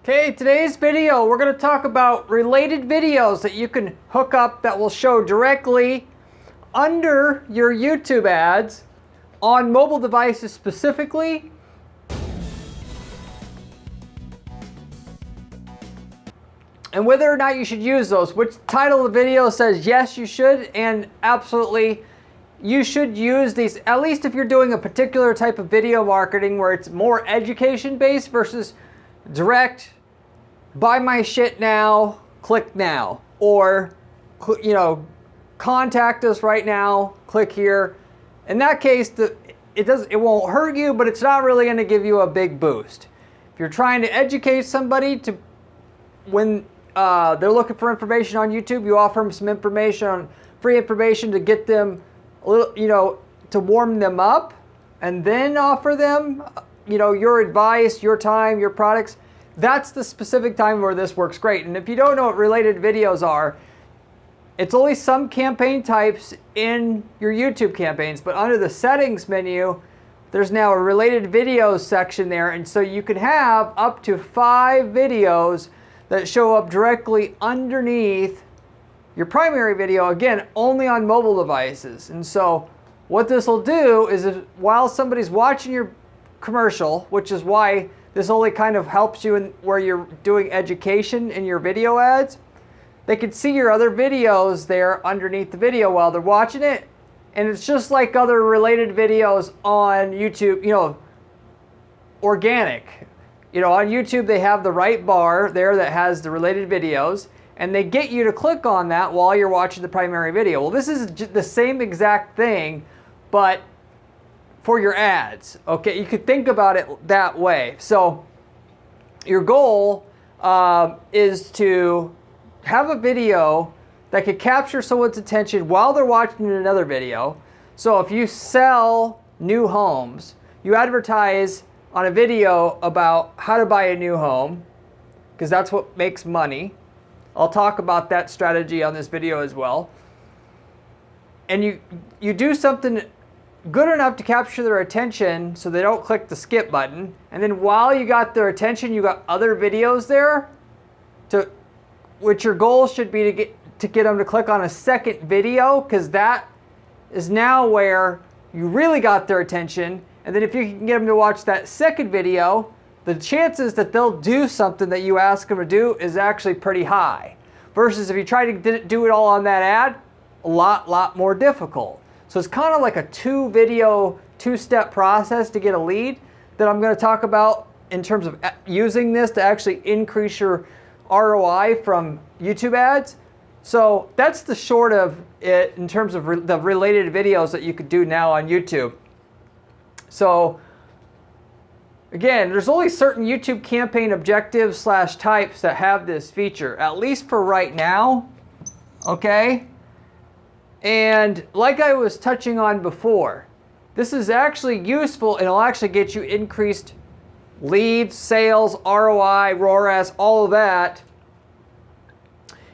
Okay, today's video, we're going to talk about related videos that you can hook up that will show directly under your YouTube ads on mobile devices specifically. And whether or not you should use those, which title of the video says yes, you should, and absolutely you should use these, at least if you're doing a particular type of video marketing where it's more education based versus direct, buy my shit now, click now, or contact us right now, click here. In that case, it won't hurt you, but it's not really going to give you a big boost. If you're trying to educate somebody to when they're looking for information on YouTube, you offer them some information, free information to get them a little, to warm them up, and then offer them, your advice, your time, your products. That's the specific time where this works great. And if you don't know what related videos are, it's only some campaign types in your YouTube campaigns, but under the settings menu, there's now a related videos section there. And so you can have up to 5 videos that show up directly underneath your primary video, again, only on mobile devices. And so what this will do is while somebody's watching your commercial, which is why this only kind of helps you in where you're doing education in your video ads, they can see your other videos there underneath the video while they're watching it. And it's just like other related videos on YouTube, organic. On YouTube, they have the right bar there that has the related videos, and they get you to click on that while you're watching the primary video. Well, this is the same exact thing, but for your ads. Okay, you could think about it that way. So your goal is to have a video that could capture someone's attention while they're watching another video. So if you sell new homes, you advertise on a video about how to buy a new home, because that's what makes money. I'll talk about that strategy on this video as well. And you do something good enough to capture their attention so they don't click the skip button. And then while you got their attention, you got other videos there, which your goal should be to get them to click on a second video, because that is now where you really got their attention. And then if you can get them to watch that second video, the chances that they'll do something that you ask them to do is actually pretty high. Versus if you try to do it all on that ad, a lot more difficult. So it's kind of like a 2-step process to get a lead that I'm going to talk about in terms of using this to actually increase your ROI from YouTube ads. So that's the short of it in terms of the related videos that you could do now on YouTube. So again, there's only certain YouTube campaign objectives / types that have this feature, at least for right now, okay? And like I was touching on before, this is actually useful and it'll actually get you increased leads, sales, ROI, ROAS, all of that.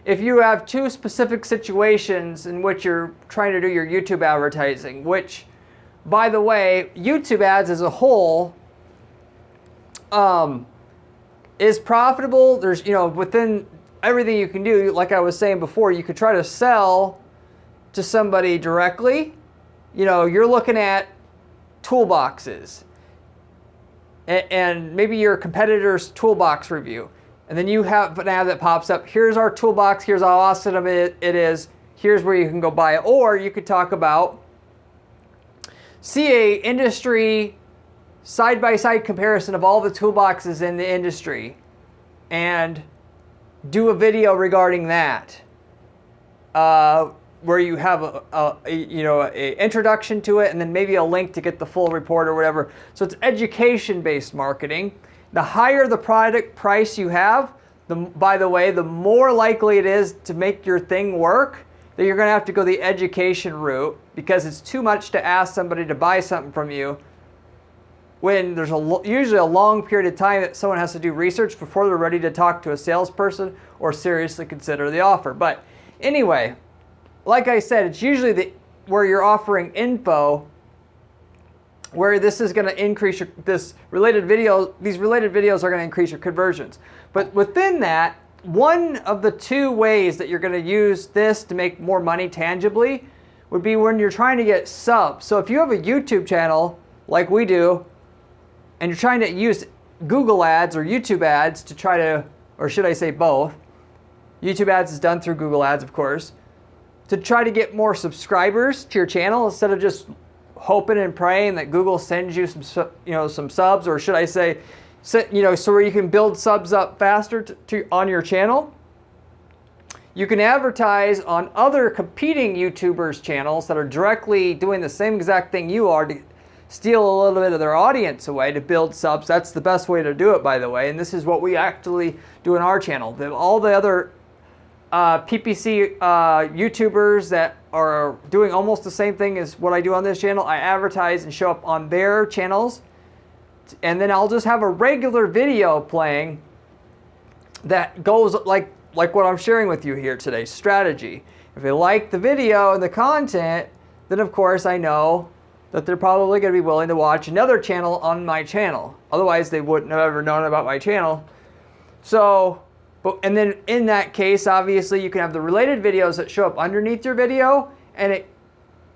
If you have 2 specific situations in which you're trying to do your YouTube advertising, which, by the way, YouTube ads as a whole is profitable. There's, within everything you can do, like I was saying before, you could try to sell to somebody directly. You're looking at toolboxes and maybe your competitor's toolbox review. And then you have an ad that pops up. Here's our toolbox. Here's how awesome it is. Here's where you can go buy it. Or you could talk about, see a industry side-by-side comparison of all the toolboxes in the industry and do a video regarding that, where you have a introduction to it and then maybe a link to get the full report or whatever. So it's education-based marketing. The higher the product price you have, by the way, the more likely it is to make your thing work, that you're going to have to go the education route, because it's too much to ask somebody to buy something from you when there's usually a long period of time that someone has to do research before they're ready to talk to a salesperson or seriously consider the offer. But anyway, like I said, it's usually where you're offering info where this is going to increase these related videos are going to increase your conversions. But within that, one of the two ways that you're going to use this to make more money tangibly would be when you're trying to get subs. So if you have a YouTube channel like we do, and you're trying to use Google ads or YouTube ads to try to, or should I say both, YouTube ads is done through Google ads, of course, to try to get more subscribers to your channel instead of just hoping and praying that Google sends you some subs, or should I say, so where you can build subs up faster on your channel. You can advertise on other competing YouTubers' channels that are directly doing the same exact thing you are to steal a little bit of their audience away to build subs. That's the best way to do it, by the way, and this is what we actually do in our channel. All the other PPC YouTubers that are doing almost the same thing as what I do on this channel, I advertise and show up on their channels, and then I'll just have a regular video playing that goes like what I'm sharing with you here today, strategy. If they like the video and the content, then of course I know that they're probably going to be willing to watch another channel on my channel. Otherwise they wouldn't have ever known about my channel. So, and then in that case, obviously you can have the related videos that show up underneath your video, and it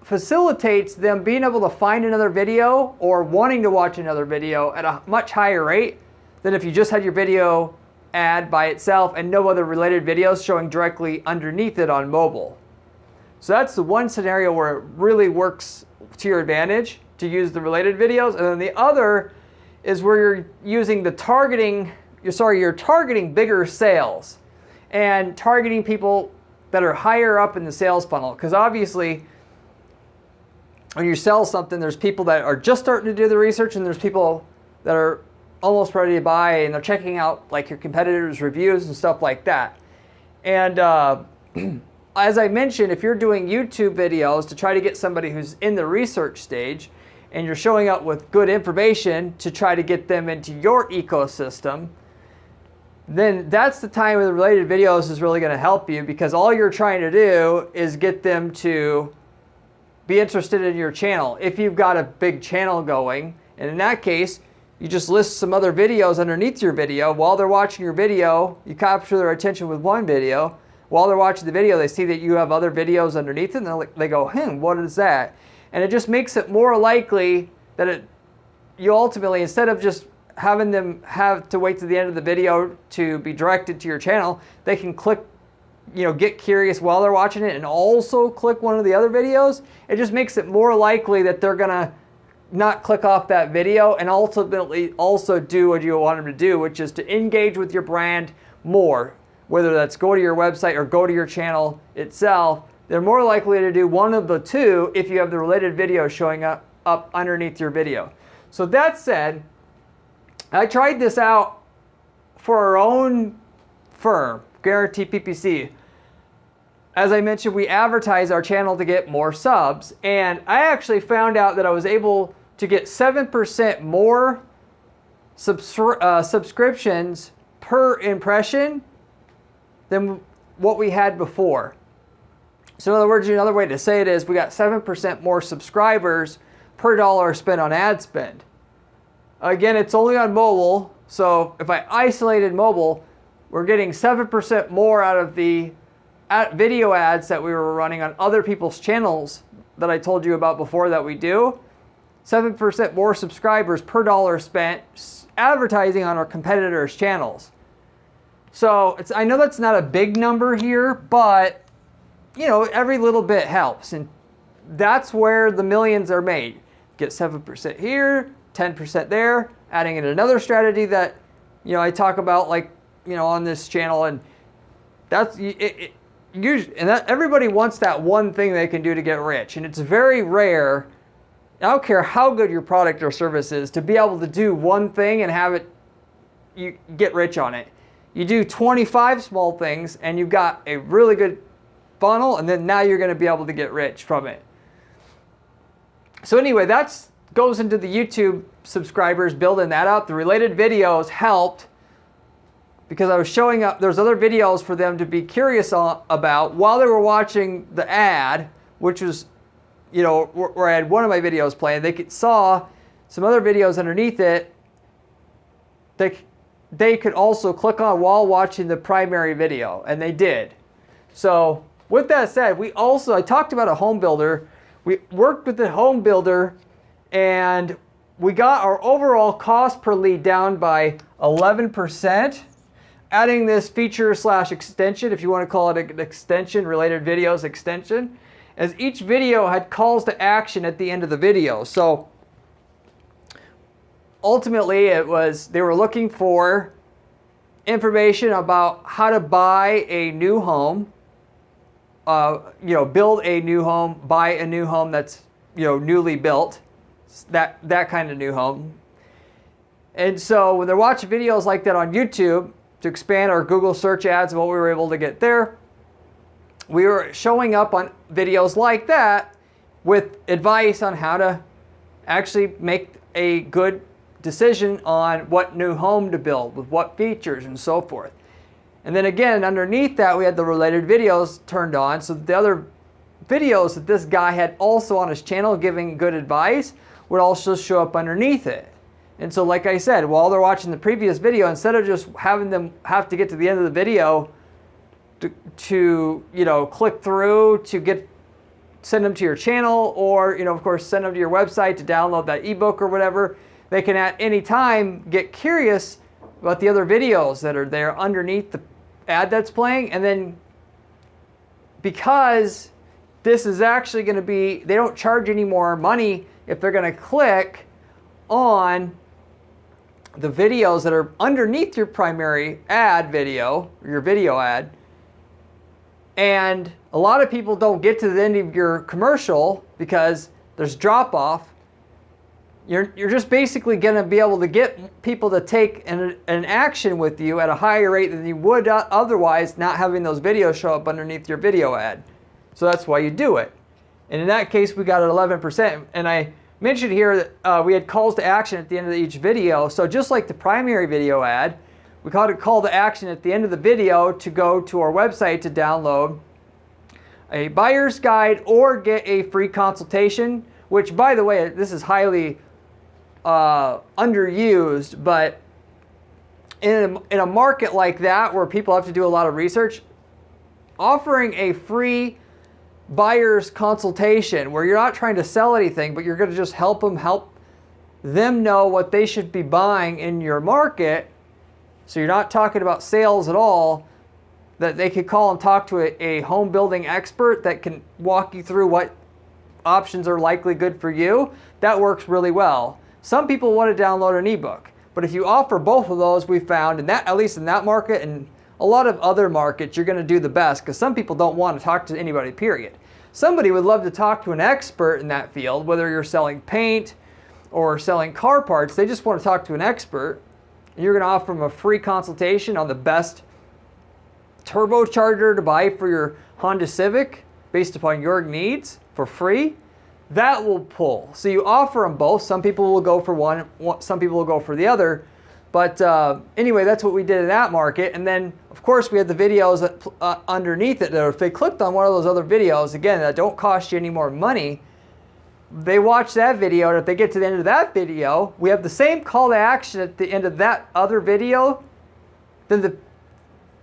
facilitates them being able to find another video or wanting to watch another video at a much higher rate than if you just had your video ad by itself and no other related videos showing directly underneath it on mobile. So that's the one scenario where it really works to your advantage to use the related videos. And then the other is where you're using the you're targeting bigger sales and targeting people that are higher up in the sales funnel. Because obviously when you sell something, there's people that are just starting to do the research, and there's people that are almost ready to buy, and they're checking out like your competitors' reviews and stuff like that. And as I mentioned, if you're doing YouTube videos to try to get somebody who's in the research stage, and you're showing up with good information to try to get them into your ecosystem, then that's the time where the related videos is really going to help you, because all you're trying to do is get them to be interested in your channel. If you've got a big channel going, and in that case, you just list some other videos underneath your video. While they're watching your video, you capture their attention with one video. While they're watching the video, they see that you have other videos underneath it, and they go, what is that? And it just makes it more likely that you ultimately, instead of just having them have to wait to the end of the video to be directed to your channel, they can click, get curious while they're watching it and also click one of the other videos. It just makes it more likely that they're gonna not click off that video and ultimately also do what you want them to do, which is to engage with your brand more. Whether that's go to your website or go to your channel itself, they're more likely to do one of the two if you have the related video showing up underneath your video. So that said, I tried this out for our own firm, Guarantee PPC. As I mentioned, we advertise our channel to get more subs, and I actually found out that I was able to get 7% more subscriptions per impression than what we had before. So in other words, another way to say it is we got 7% more subscribers per dollar spent on ad spend. Again, it's only on mobile, so if I isolated mobile, we're getting 7% more out of the video ads that we were running on other people's channels that I told you about before that we do. 7% more subscribers per dollar spent advertising on our competitors' channels. So I know that's not a big number here, but every little bit helps, and that's where the millions are made. Get 7% here, 10% there, adding in another strategy that I talk about on this channel, and that's usually, and everybody wants that one thing they can do to get rich, and it's very rare. I don't care how good your product or service is, to be able to do one thing and have it, you get rich on it. You do 25 small things and you've got a really good funnel, and then now you're going to be able to get rich from it. So anyway, that goes into the YouTube subscribers, building that out. The related videos helped because I was showing up, there's other videos for them to be curious about while they were watching the ad, which was, where I had one of my videos playing. They saw some other videos underneath it, they could also click on while watching the primary video, and they did. So with that said, I talked about a home builder. We worked with the home builder, and we got our overall cost per lead down by 11%. Adding this feature / extension, if you want to call it an extension, related videos extension, as each video had calls to action at the end of the video. So ultimately, they were looking for information about how to buy a new home, build a new home, buy a new home that's newly built, that kind of new home. And so when they're watching videos like that on YouTube to expand our Google search ads and what we were able to get there, we were showing up on videos like that with advice on how to actually make a good decision on what new home to build, with what features and so forth. And then again, underneath that, we had the related videos turned on, so the other videos that this guy had also on his channel giving good advice would also show up underneath it. And so like I said, while they're watching the previous video, instead of just having them have to get to the end of the video to click through to send them to your channel, or of course send them to your website to download that ebook or whatever, they can at any time get curious about the other videos that are there underneath the ad that's playing. And then because this is actually going to be, they don't charge any more money if they're going to click on the videos that are underneath your primary ad video, or your video ad. And a lot of people don't get to the end of your commercial because there's drop off. You're just basically going to be able to get people to take an action with you at a higher rate than you would otherwise, not having those videos show up underneath your video ad. So that's why you do it. And in that case, we got it 11%. And I mentioned here that we had calls to action at the end of each video. So just like the primary video ad, we called it call to action at the end of the video to go to our website to download a buyer's guide or get a free consultation, which, by the way, this is highly underused, but in a market like that where people have to do a lot of research, offering a free buyer's consultation where you're not trying to sell anything, but you're going to just help them know what they should be buying in your market. So you're not talking about sales at all, that they could call and talk to a home building expert that can walk you through what options are likely good for you. That works really well. Some people want to download an ebook, but if you offer both of those, we found, and that, at least in that market and a lot of other markets, you're going to do the best, because some people don't want to talk to anybody, period. Somebody would love to talk to an expert in that field, whether you're selling paint or selling car parts. They just want to talk to an expert, and you're going to offer them a free consultation on the best turbocharger to buy for your Honda Civic based upon your needs for free. That will pull. So you offer them both. Some people will go for one, some people will go for the other. But anyway, that's what we did in that market. And then, of course, we had the videos that, underneath it that if they clicked on one of those other videos, again, that don't cost you any more money, they watch that video, and if they get to the end of that video, we have the same call to action at the end of that other video than the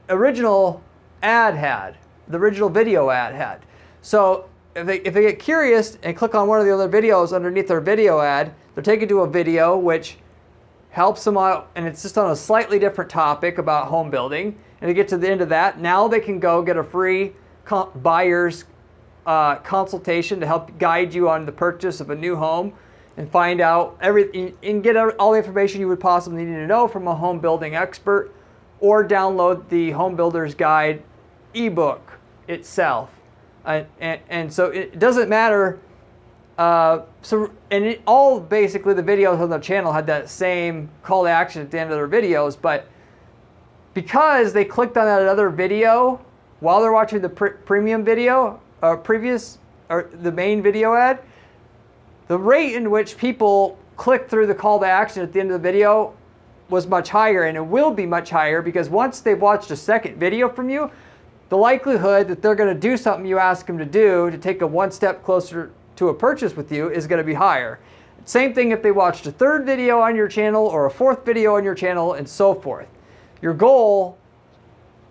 original ad had, the original video ad had. So if they get curious and click on one of the other videos underneath their video ad, they're taken to a video which helps them out, and it's just on a slightly different topic about home building. And to get to the end of that, now they can go get a free buyer's consultation to help guide you on the purchase of a new home and find out everything and get all the information you would possibly need to know from a home building expert, or download the Home Builder's Guide ebook itself. And so it doesn't matter. All basically the videos on the channel had that same call to action at the end of their videos, but because they clicked on that other video while they're watching the premium video, or the main video ad, the rate in which people click through the call to action at the end of the video was much higher, and it will be much higher, because once they've watched a second video from you, the likelihood that they're going to do something you ask them to do to take a one step closer to a purchase with you is going to be higher. Same thing if they watched a third video on your channel or a fourth video on your channel and so forth. Your goal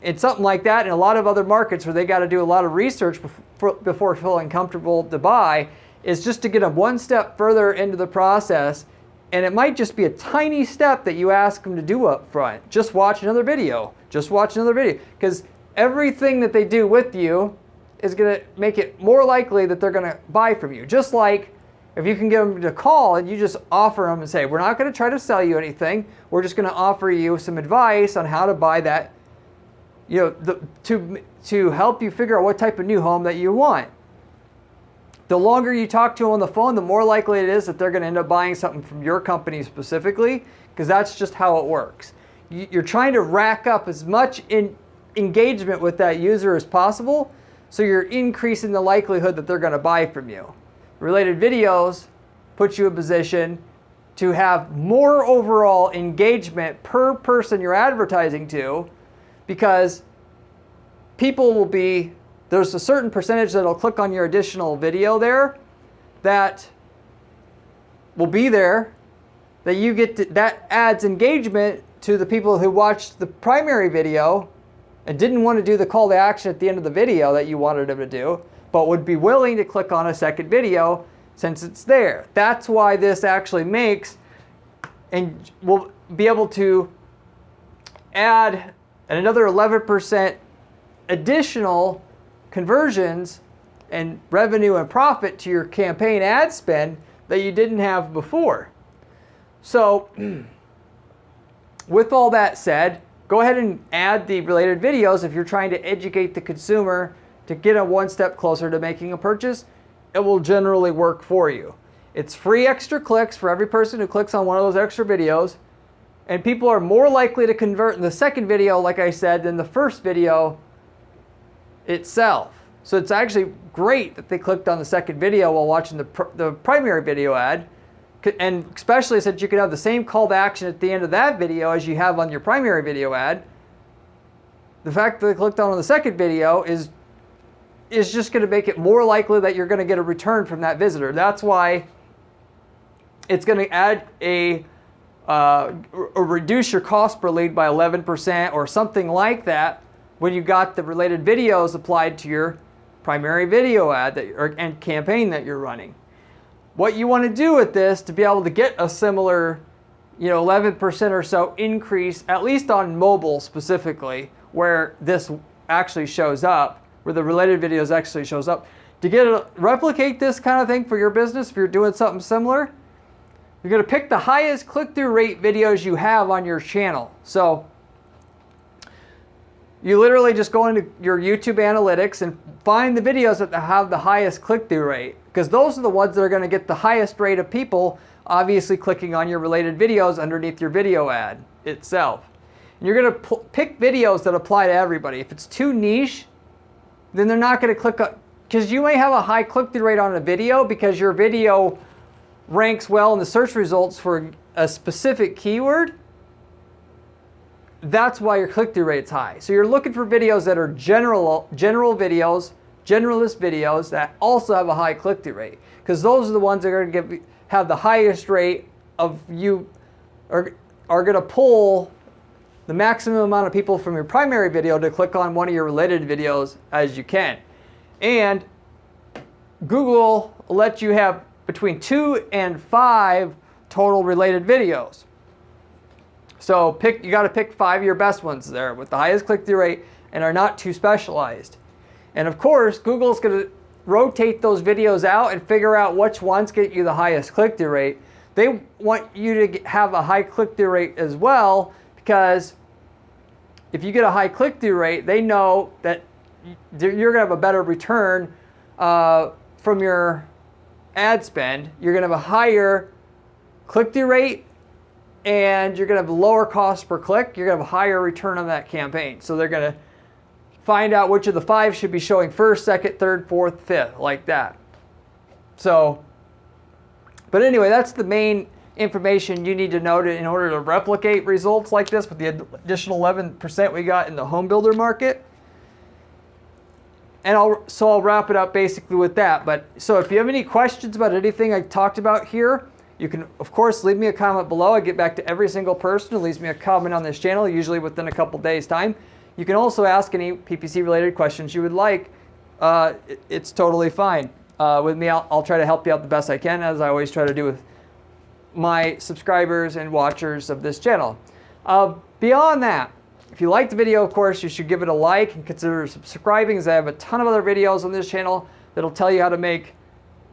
in something like that, in a lot of other markets where they got to do a lot of research before feeling comfortable to buy, is just to get them one step further into the process. And it might just be a tiny step that you ask them to do up front. Just watch another video. Just watch another video. Because everything that they do with you is going to make it more likely that they're going to buy from you. Just like if you can get them to call and you just offer them and say, we're not going to try to sell you anything. We're just going to offer you some advice on how to buy that, to help you figure out what type of new home that you want. The longer you talk to them on the phone, the more likely it is that they're going to end up buying something from your company specifically, because that's just how it works. You're trying to rack up as much engagement with that user as possible, so you're increasing the likelihood that they're going to buy from you. Related videos put you in a position to have more overall engagement per person you're advertising to, because people will be, there's a certain percentage that'll click on your additional video there that will be there, that you get to, that adds engagement to the people who watched the primary video and didn't want to do the call to action at the end of the video that you wanted them to do, but would be willing to click on a second video since it's there. That's why this actually makes, and we'll be able to add another 11% additional conversions and revenue and profit to your campaign ad spend that you didn't have before. So with all that said, go ahead and add the related videos if you're trying to educate the consumer to get a one step closer to making a purchase. It will generally work for you. It's free extra clicks for every person who clicks on one of those extra videos, and people are more likely to convert in the second video, like I said, than the first video itself. So it's actually great that they clicked on the second video while watching the primary video ad, and especially since you can have the same call to action at the end of that video as you have on your primary video ad. The fact that they clicked on the second video is just going to make it more likely that you're going to get a return from that visitor. That's why it's going to add or reduce your cost per lead by 11% or something like that when you got the related videos applied to your primary video ad and campaign that you're running. What you want to do with this to be able to get a similar 11% or so increase, at least on mobile specifically, where this actually shows up, where the related videos actually shows up, to replicate this kind of thing for your business, if you're doing something similar, you're going to pick the highest click-through rate videos you have on your channel. So you literally just go into your YouTube analytics and find the videos that have the highest click-through rate, because those are the ones that are going to get the highest rate of people obviously clicking on your related videos underneath your video ad itself. And you're going to pick videos that apply to everybody. If it's too niche, then they're not going to click on, because you may have a high click-through rate on a video because your video ranks well in the search results for a specific keyword. That's why your click-through rate's high. So you're looking for videos that are general videos, generalist videos that also have a high click-through rate, because those are the ones that are going to have the highest rate of you are going to pull the maximum amount of people from your primary video to click on one of your related videos as you can. And Google will let you have between 2 and 5 total related videos. So you got to pick 5 of your best ones there with the highest click-through rate and are not too specialized. And of course, Google's going to rotate those videos out and figure out which ones get you the highest click-through rate. They want you to have a high click-through rate as well, because if you get a high click-through rate, they know that you're going to have a better return from your ad spend. You're going to have a higher click-through rate, and you're going to have a lower cost per click. You're going to have a higher return on that campaign. So they're going to find out which of the 5 should be showing first, second, third, fourth, fifth, like that. So, but anyway, that's the main information you need to know in order to replicate results like this with the additional 11% we got in the home builder market. And I'll wrap it up basically with that. But so if you have any questions about anything I talked about here, You can, of course, leave me a comment below. I get back to every single person who leaves me a comment on this channel, usually within a couple days' time. You can also ask any PPC-related questions you would like. It's totally fine. With me, I'll try to help you out the best I can, as I always try to do with my subscribers and watchers of this channel. Beyond that, if you like the video, of course, you should give it a like and consider subscribing, as I have a ton of other videos on this channel that'll tell you how to make,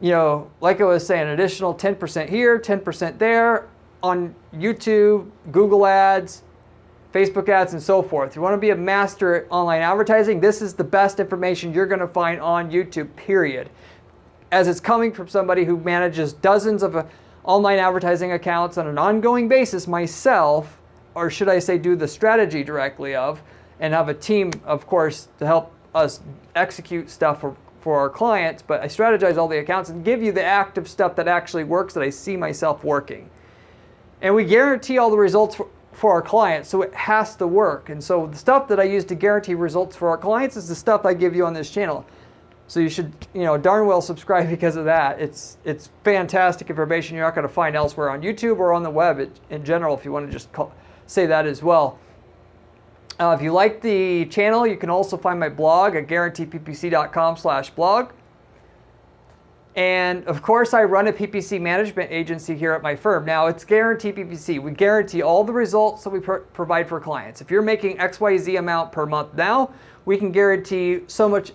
you know, like I was saying, an additional 10% here, 10% there on YouTube, Google ads, Facebook ads, and so forth. If you want to be a master at online advertising, this is the best information you're going to find on YouTube, period. As it's coming from somebody who manages dozens of online advertising accounts on an ongoing basis myself, or should I say do the strategy directly of, and have a team, of course, to help us execute stuff for our clients, but I strategize all the accounts and give you the active stuff that actually works, that I see myself working. And we guarantee all the results for our clients, so it has to work. And so the stuff that I use to guarantee results for our clients is the stuff I give you on this channel. So you should, you know, darn well subscribe because of that. It's fantastic information you're not going to find elsewhere on YouTube or on the web in general, if you want to just say that as well. If you like the channel, you can also find my blog at guaranteeppc.com/blog. And of course, I run a PPC management agency here at my firm. Now, it's Guarantee PPC. We guarantee all the results that we provide for clients. If you're making XYZ amount per month now, we can guarantee so much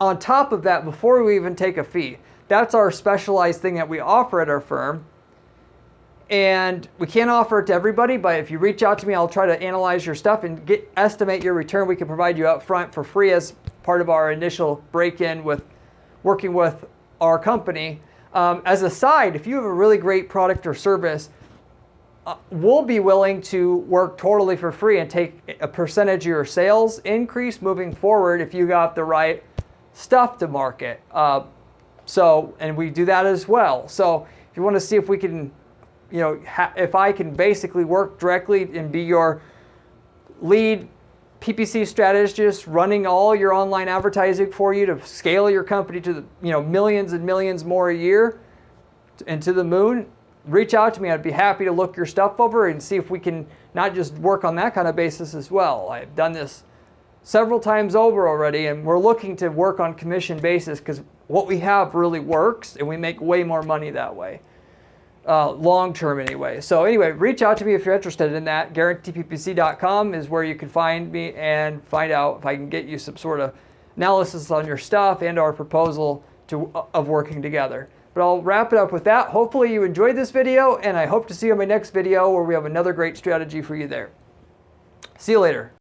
on top of that before we even take a fee. That's our specialized thing that we offer at our firm. And we can't offer it to everybody, but if you reach out to me, I'll try to analyze your stuff and estimate your return. We can provide you up front for free as part of our initial break-in with working with our company. As a side, if you have a really great product or service, we'll be willing to work totally for free and take a percentage of your sales increase moving forward if you got the right stuff to market. And we do that as well. So if you want to see if we can, you know, if I can basically work directly and be your lead PPC strategist, running all your online advertising for you to scale your company to the, you know, millions and millions more a year and to the moon, reach out to me. I'd be happy to look your stuff over and see if we can not just work on that kind of basis as well. I've done this several times over already, and we're looking to work on commission basis because what we have really works and we make way more money that way. Long term anyway. So anyway, reach out to me if you're interested in that. GuaranteePPC.com is where you can find me and find out if I can get you some sort of analysis on your stuff and our proposal of working together. But I'll wrap it up with that. Hopefully you enjoyed this video, and I hope to see you in my next video where we have another great strategy for you there. See you later.